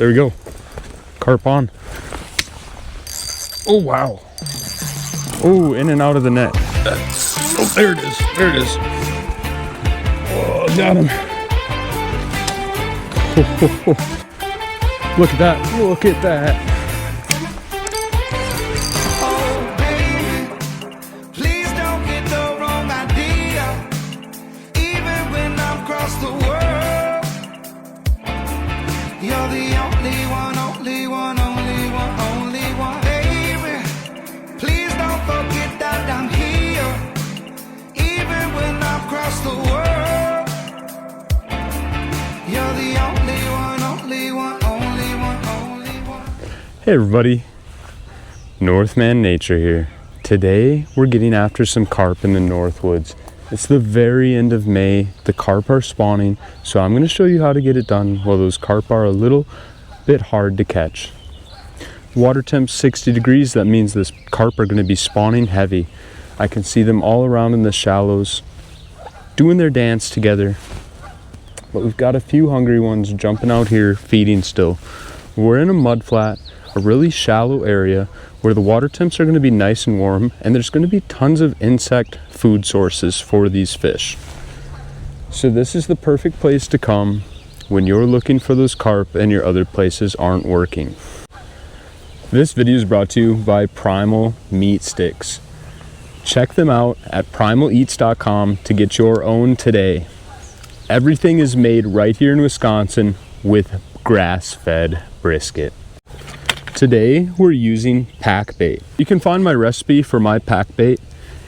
There we go. Carp on. Oh, wow. Oh, in and out of the net. Oh, there it is. There it is. Oh, got him. Look at that. Look at that. Hey everybody, Northman Nature here. Today we're getting after some carp in the Northwoods. It's the very end of May, the carp are spawning, so I'm going to show you how to get it done while those carp are a little bit hard to catch. Water temp 60 degrees, that means this carp are going to be spawning heavy. I can see them all around in the shallows doing their dance together, but we've got a few hungry ones jumping out here feeding still. We're in a mud flat, a really shallow area where the water temps are going to be nice and warm, and there's going to be tons of insect food sources for these fish. So this is the perfect place to come when you're looking for those carp and your other places aren't working. This video is brought to you by Primal Meat Sticks. Check them out at primaleats.com to get your own today. Everything is made right here in Wisconsin with grass-fed brisket. Today we're using pack bait. You can find my recipe for my pack bait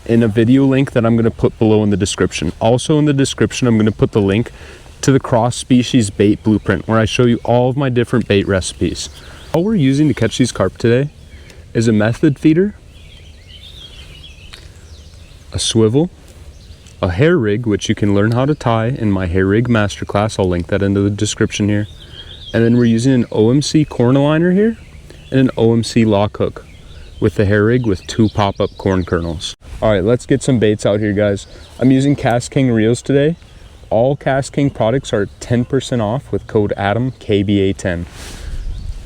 in a video link that I'm going to put below in the description. Also in the description I'm going to put the link to the cross species bait blueprint where I show you all of my different bait recipes. All we're using to catch these carp today is a method feeder, a swivel, a hair rig, which you can learn how to tie in my hair rig masterclass. I'll link that into the description here. And then we're using an OMC corn aligner here and an OMC lock hook with the hair rig with 2 pop-up corn kernels. All right, let's get some baits out here, guys. I'm using Cast King reels today. All Cast King products are 10% off with code ADAM, KBA10.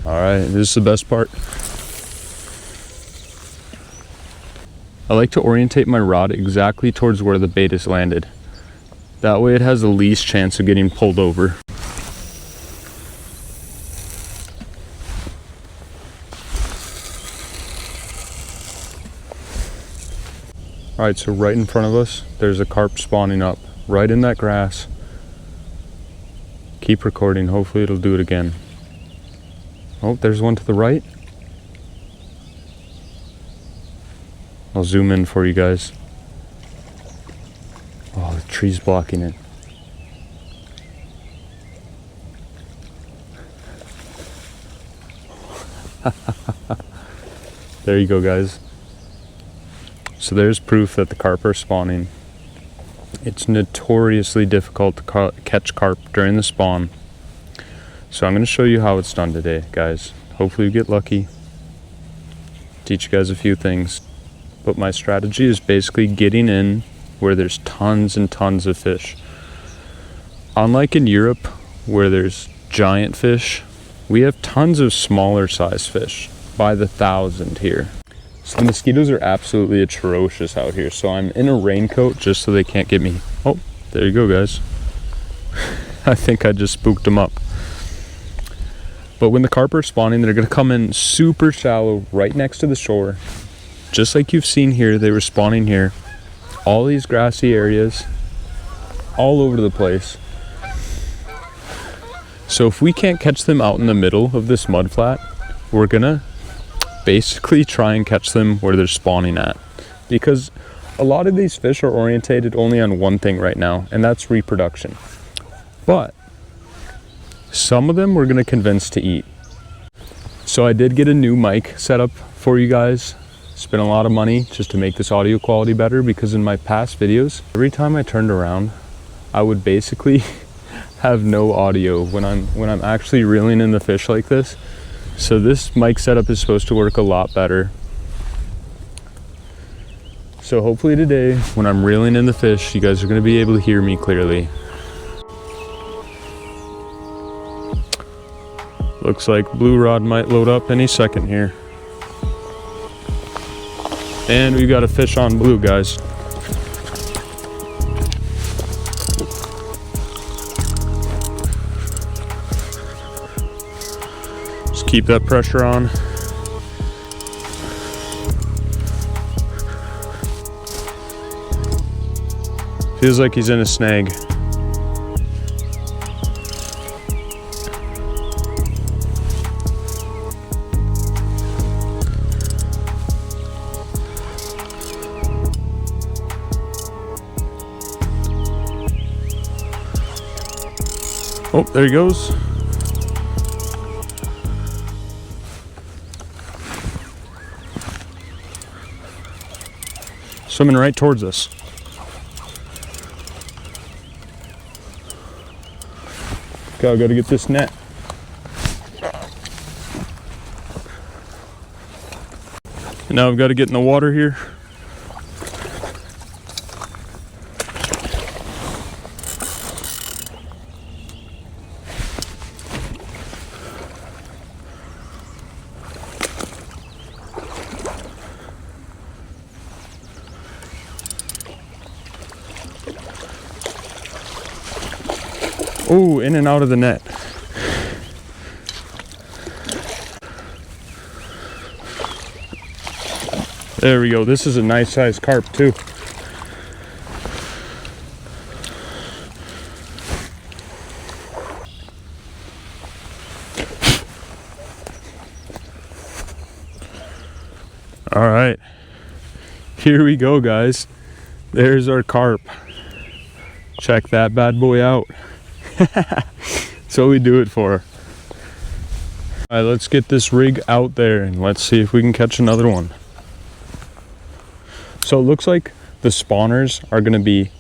All right, this is the best part. I like to orientate my rod exactly towards where the bait is landed. That way it has the least chance of getting pulled over. All right, so right in front of us, there's a carp spawning up right in that grass. Keep recording, hopefully it'll do it again. Oh, there's one to the right. I'll zoom in for you guys. Oh, the tree's blocking it. There you go, guys. So there's proof that the carp are spawning. It's notoriously difficult to catch carp during the spawn. So I'm going to show you how it's done today, guys. Hopefully you get lucky. Teach you guys a few things. But my strategy is basically getting in where there's tons and tons of fish. Unlike in Europe, where there's giant fish, we have tons of smaller size fish by the thousand here. So the mosquitoes are absolutely atrocious out here. So I'm in a raincoat just so they can't get me. Oh, there you go, guys. I think I just spooked them up. But when the carp are spawning, they're going to come in super shallow right next to the shore. Just like you've seen here, they were spawning here. All these grassy areas, all over the place. So if we can't catch them out in the middle of this mud flat, we're gonna basically try and catch them where they're spawning at. Because a lot of these fish are orientated only on one thing right now, and that's reproduction. But some of them we're gonna convince to eat. So I did get a new mic set up for you guys. Spent a lot of money just to make this audio quality better, because in my past videos, every time I turned around, I would basically have no audio when I'm actually reeling in the fish like this. So this mic setup is supposed to work a lot better. So hopefully today, when I'm reeling in the fish, you guys are going to be able to hear me clearly. Looks like blue rod might load up any second here. And we got a fish on blue, guys. Just keep that pressure on. Feels like he's in a snag. Oh, there he goes. Swimming right towards us. Okay, I gotta get this net. And now I've got to get in the water here. Oh, in and out of the net. There we go. This is a nice sized carp too. All right, here we go, guys. There's our carp. Check that bad boy out. That's what we do it for. All right, let's get this rig out there and let's see if we can catch another one. So it looks like the spawners are going to be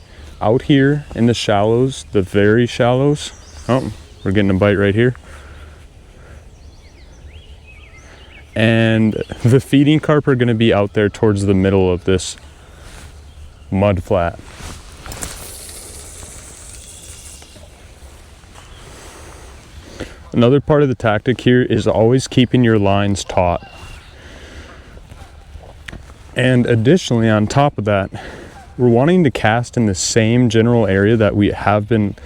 out here in the shallows, the very shallows. Oh, we're getting a bite right here. And the feeding carp are going to be out there towards the middle of this mud flat. Another part of the tactic here is always keeping your lines taut. And additionally, on top of that, we're wanting to cast in the same general area that we have been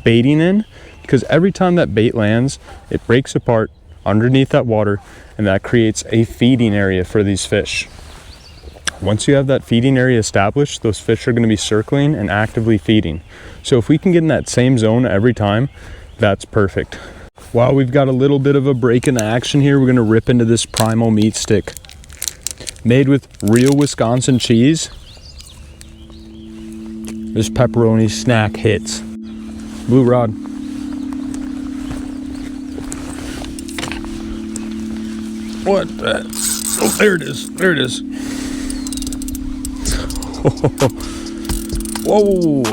baiting in, because every time that bait lands, it breaks apart underneath that water, and that creates a feeding area for these fish. Once you have that feeding area established, those fish are going to be circling and actively feeding. So if we can get in that same zone every time, that's perfect. While we've got a little bit of a break in the action here, we're going to rip into this Primal meat stick. Made with real Wisconsin cheese. This pepperoni snack hits. Blue rod. What? Oh, there it is. There it is. Whoa.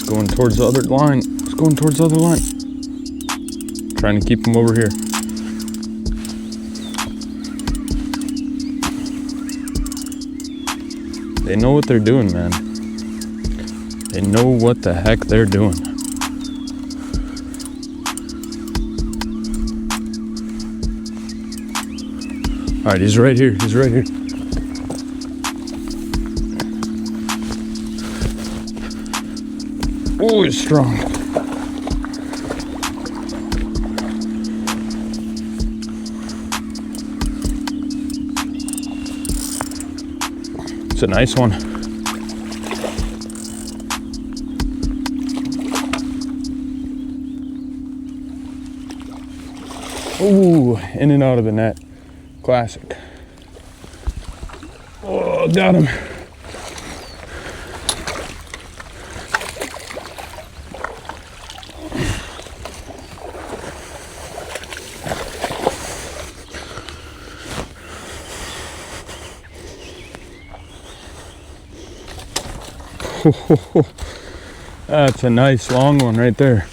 Going towards the other line. It's going towards the other line. Trying to keep him over here. They know what they're doing, man. They know what the heck they're doing. All right, he's right here. He's right here. Oh, he's strong. It's a nice one. Ooh, in and out of the net. Classic. Oh, got him. That's a nice long one right there.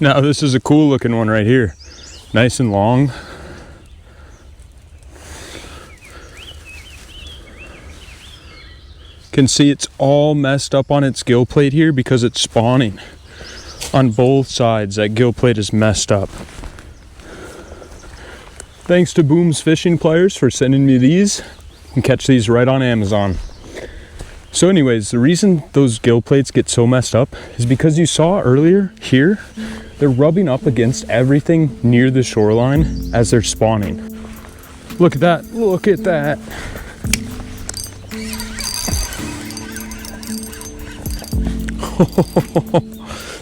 Now this is a cool looking one right here. Nice and long. Can see it's all messed up on its gill plate here because it's spawning on both sides. That gill plate is messed up. Thanks to Boom's Fishing Pliers for sending me these. You can catch these right on Amazon. So anyways, the reason those gill plates get so messed up is because you saw earlier here, they're rubbing up against everything near the shoreline as they're spawning. Look at that, look at that.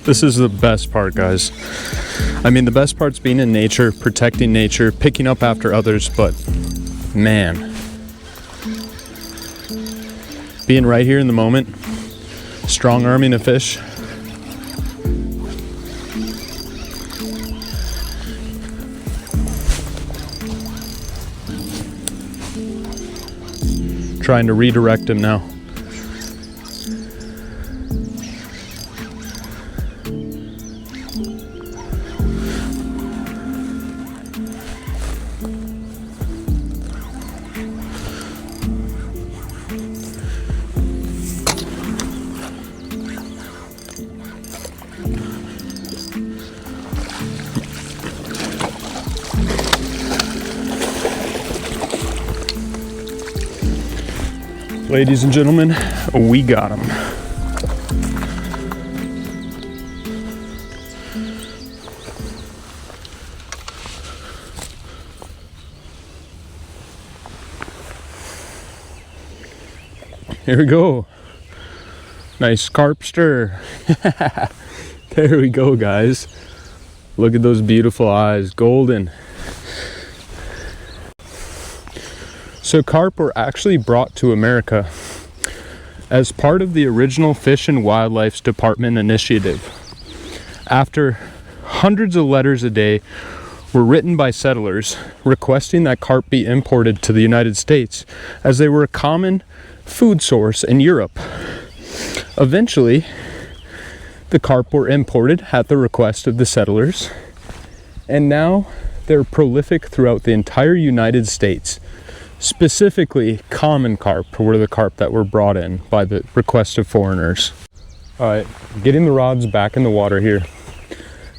This is the best part, guys. I mean, the best part's being in nature, protecting nature, picking up after others, but man, being right here in the moment, strong arming a fish. Trying to redirect him now. Ladies and gentlemen, we got him. Here we go. Nice carpster. There we go, guys. Look at those beautiful eyes, golden. So carp were actually brought to America as part of the original Fish and Wildlife's Department initiative. After hundreds of letters a day were written by settlers requesting that carp be imported to the United States as they were a common food source in Europe. Eventually, the carp were imported at the request of the settlers, and now they're prolific throughout the entire United States. Specifically, common carp were the carp that were brought in by the request of foreigners. All right, getting the rods back in the water here.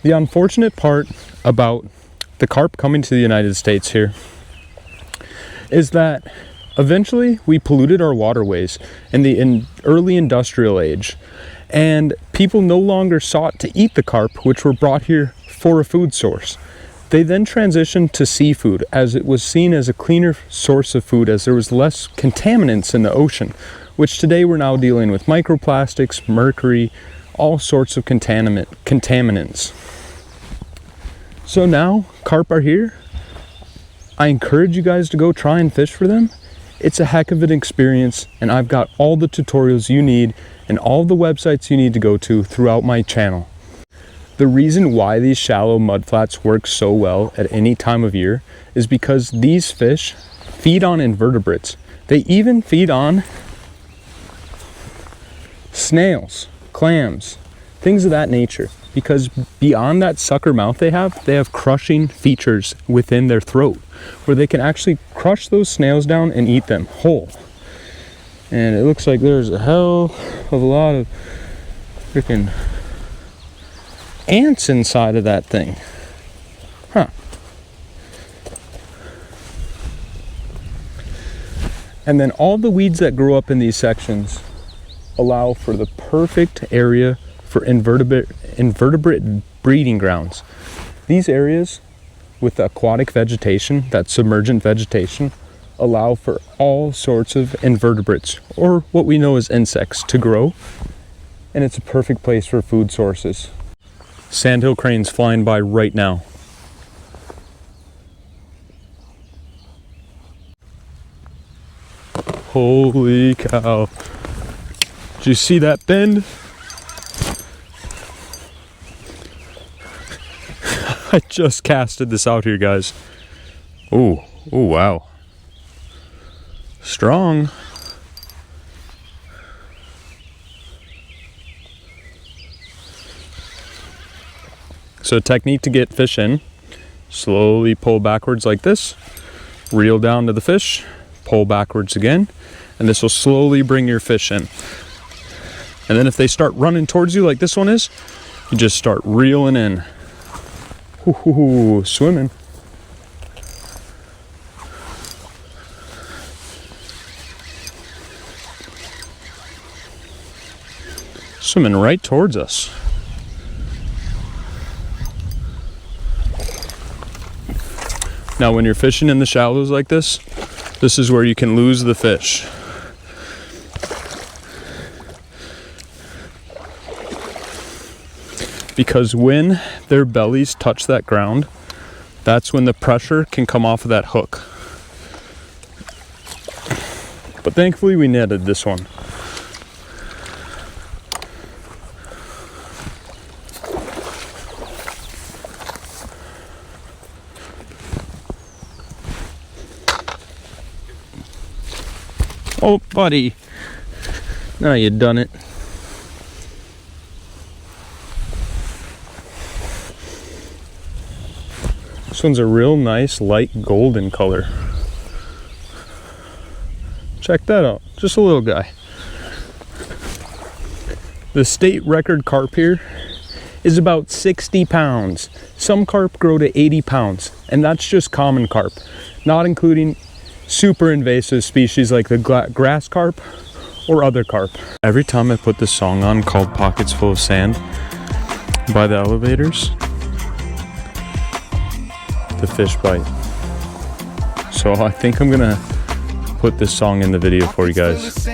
The unfortunate part about the carp coming to the United States here is that eventually we polluted our waterways in the early industrial age, and people no longer sought to eat the carp, which were brought here for a food source. They then transitioned to seafood as it was seen as a cleaner source of food, as there was less contaminants in the ocean, which today we're now dealing with microplastics, mercury, all sorts of contaminants. So now carp are here. I encourage you guys to go try and fish for them. It's a heck of an experience, and I've got all the tutorials you need and all the websites you need to go to throughout my channel. The reason why these shallow mudflats work so well at any time of year is because these fish feed on invertebrates. They even feed on snails, clams, things of that nature, because beyond that sucker mouth they have crushing features within their throat where they can actually crush those snails down and eat them whole. And it looks like there's a hell of a lot of freaking ants inside of that thing. Huh. And then all the weeds that grow up in these sections allow for the perfect area for invertebrate breeding grounds. These areas with the aquatic vegetation, that submergent vegetation, allow for all sorts of invertebrates, or what we know as insects, to grow, and it's a perfect place for food sources. Sandhill cranes flying by right now. Holy cow. Did you see that bend? I just casted this out here, guys. Oh wow. Strong. So technique to get fish in, slowly pull backwards like this, reel down to the fish, pull backwards again, and this will slowly bring your fish in. And then if they start running towards you like this one is, you just start reeling in. Ooh, swimming. Swimming right towards us. Now when you're fishing in the shallows like this is where you can lose the fish. Because when their bellies touch that ground, that's when the pressure can come off of that hook. But thankfully we netted this one. Oh, buddy. Now you done it. This one's a real nice light golden color. Check that out. Just a little guy. The state record carp here is about 60 pounds. Some carp grow to 80 pounds, and that's just common carp, not including super invasive species like the grass carp or other carp. Every time I put this song on called Pockets Full of Sand by the Elevators, the fish bite. So I think I'm gonna put this song in the video for you guys.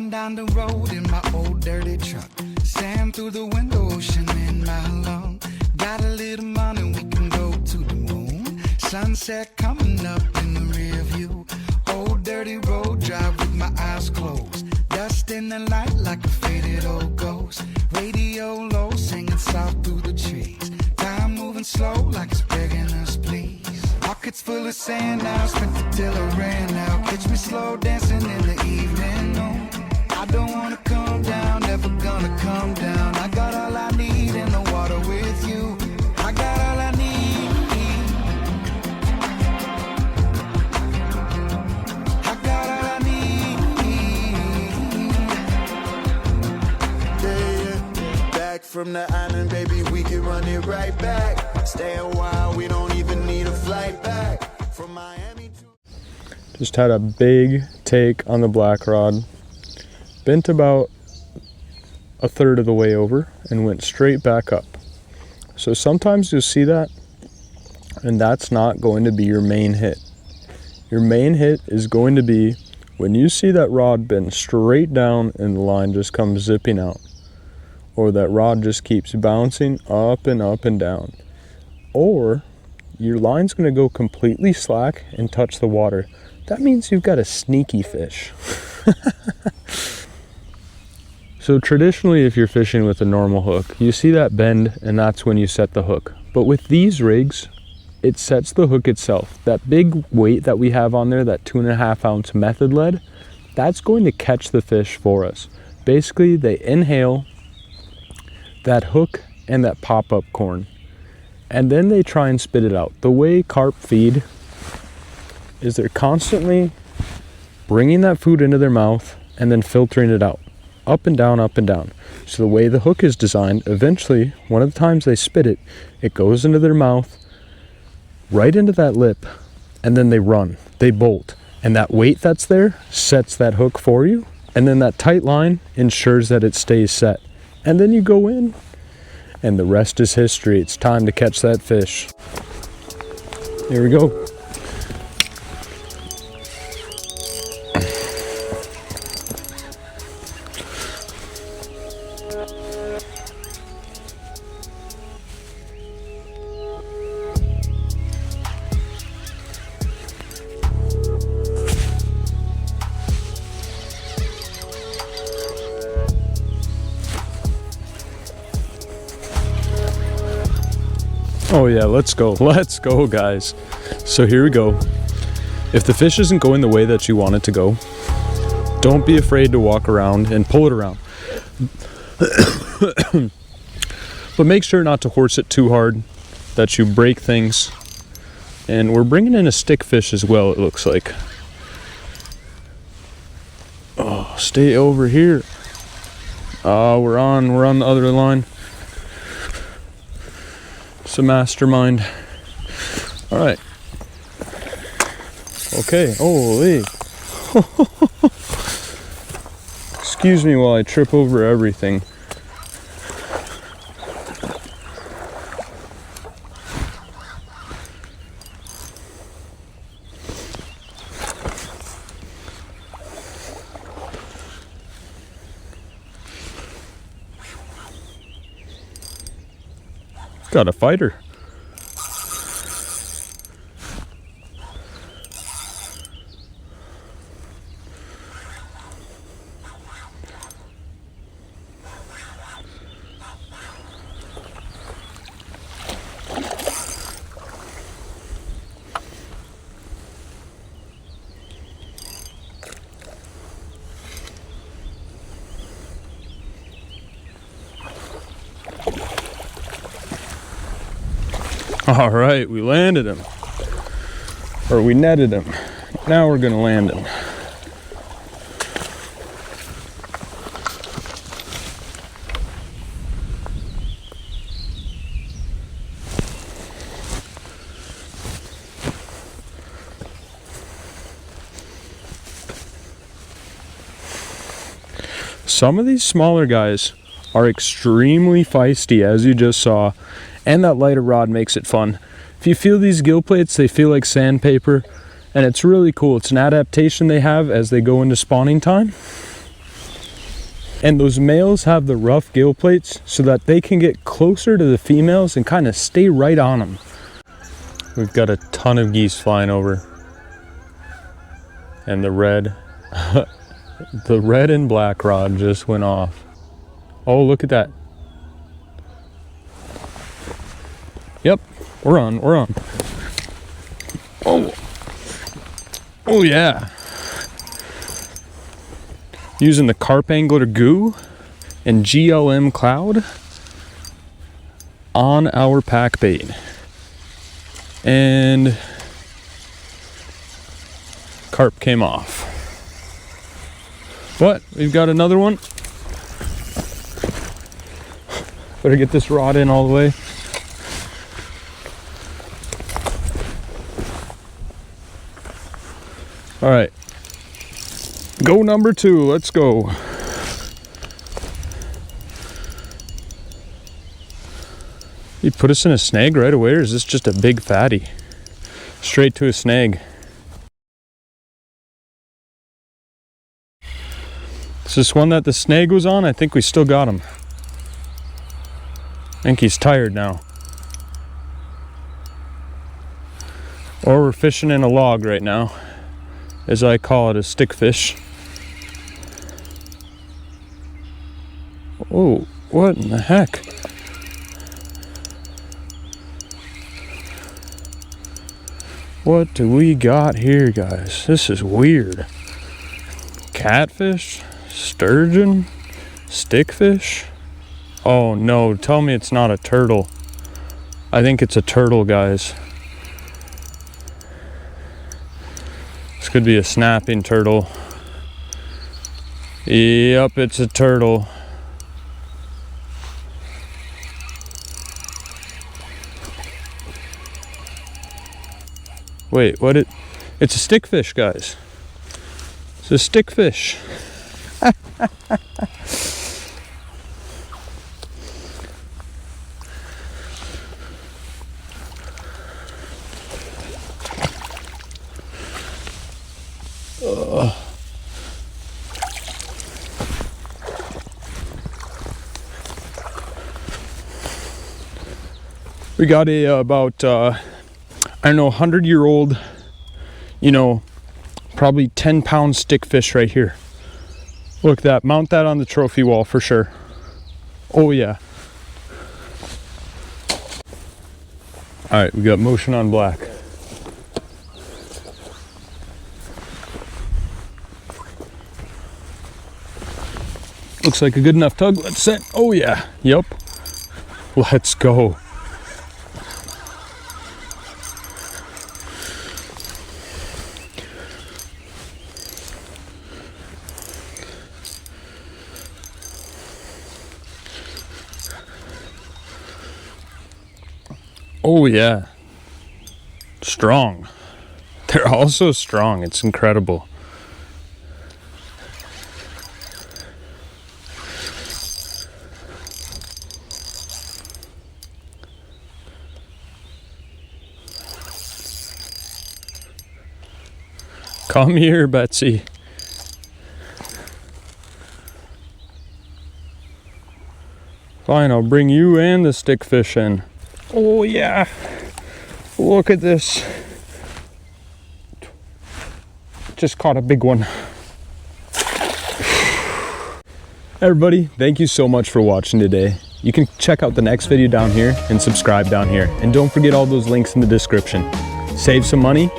Down the road in my old dirty truck, sand through the window, ocean in my lung. Got a little money, we can go to the moon. Sunset coming up in the rear view. Old dirty road, drive with my eyes closed. Dust in the light like a faded old ghost. Radio low, singing soft through the trees. Time moving slow like it's begging us please. Pockets full of sand now, spent it till I ran out. Catch me slow dancing in the evening, no. I don't wanna come down, never gonna come down. I got all I need in the water with you. I got all I need. I got all I need. Yeah. Back from the island, baby, we can run it right back. Stay a while, we don't even need a flight back. From Miami to... Just had a big take on the black rod. Bent about a third of the way over and went straight back up. So sometimes you'll see that, and that's not going to be your main hit. Your main hit is going to be when you see that rod bend straight down and the line just comes zipping out, or that rod just keeps bouncing up and down, or your line's going to go completely slack and touch the water. That means you've got a sneaky fish. So traditionally, if you're fishing with a normal hook, you see that bend and that's when you set the hook. But with these rigs, it sets the hook itself. That big weight that we have on there, that 2.5 ounce method lead, that's going to catch the fish for us. Basically, they inhale that hook and that pop-up corn, and then they try and spit it out. The way carp feed is they're constantly bringing that food into their mouth and then filtering it out. Up and down, up and down. So the way the hook is designed, eventually, one of the times they spit it, it goes into their mouth, right into that lip, and then they run, they bolt. And that weight that's there sets that hook for you, and then that tight line ensures that it stays set. And then you go in, and the rest is history. It's time to catch that fish. Here we go. Oh yeah, let's go. Let's go, guys. So here we go. If the fish isn't going the way that you want it to go, don't be afraid to walk around and pull it around. But make sure not to horse it too hard, that you break things. And we're bringing in a stick fish as well, it looks like. Oh, stay over here. We're on the other line. It's a mastermind. All right. Okay, holy. Excuse me while I trip over everything. Got a fighter. All right, we landed him. Or we netted him. Now we're gonna land him. Some of these smaller guys are extremely feisty, as you just saw. And that lighter rod makes it fun. If you feel these gill plates, they feel like sandpaper, and it's really cool. It's an adaptation they have as they go into spawning time. And those males have the rough gill plates so that they can get closer to the females and kind of stay right on them. We've got a ton of geese flying over. And the red, the red and black rod just went off. Oh, look at that. Yep, we're on. Oh yeah. Using the Carp Angler Goo and GLM Cloud on our pack bait. And carp came off. What? We've got another one? Better get this rod in all the way. All right, go number 2, let's go. You put us in a snag right away, or is this just a big fatty? Straight to a snag. Is this one that the snag was on? I think we still got him. I think he's tired now. Or we're fishing in a log right now. As I call it, a stick fish. Oh, what in the heck? What do we got here, guys? This is weird. Catfish? Sturgeon? Stickfish? Oh no, tell me it's not a turtle. I think it's a turtle, guys. This could be a snapping turtle. Yep, it's a turtle. Wait, what it's a stickfish, guys. It's a stickfish. We got a about I don't know, 100-year-old, you know, probably 10-pound stickfish right here. Look at that, mount that on the trophy wall for sure. Oh yeah. All right, we got motion on black. Looks like a good enough tug. Let's set. Oh yeah, yep. Let's go. Oh yeah, strong. They're also strong. It's incredible. Come here, Betsy. Fine, I'll bring you and the stickfish in. Oh yeah, look at this. Just caught a big one. Everybody, thank you so much for watching today. You can check out the next video down here and subscribe down here. And don't forget all those links in the description. Save some money,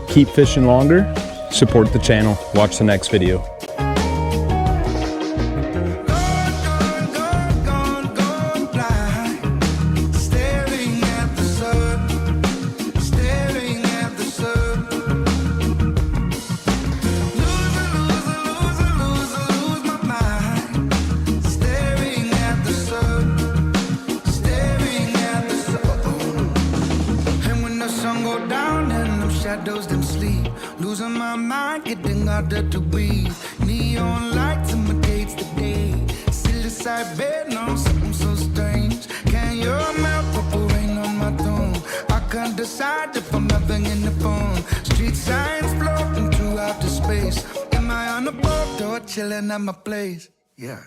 keep fishing longer, support the channel, watch the next video. Shadows them sleep, losing my mind, getting harder to breathe. Neon lights imitates the day. Silly side bed, no, something so strange. Can you melt purple rain on my tomb? I can't decide if I'm having in the phone. Street signs floating through outer space. Am I on a boat or chilling at my place? Yeah.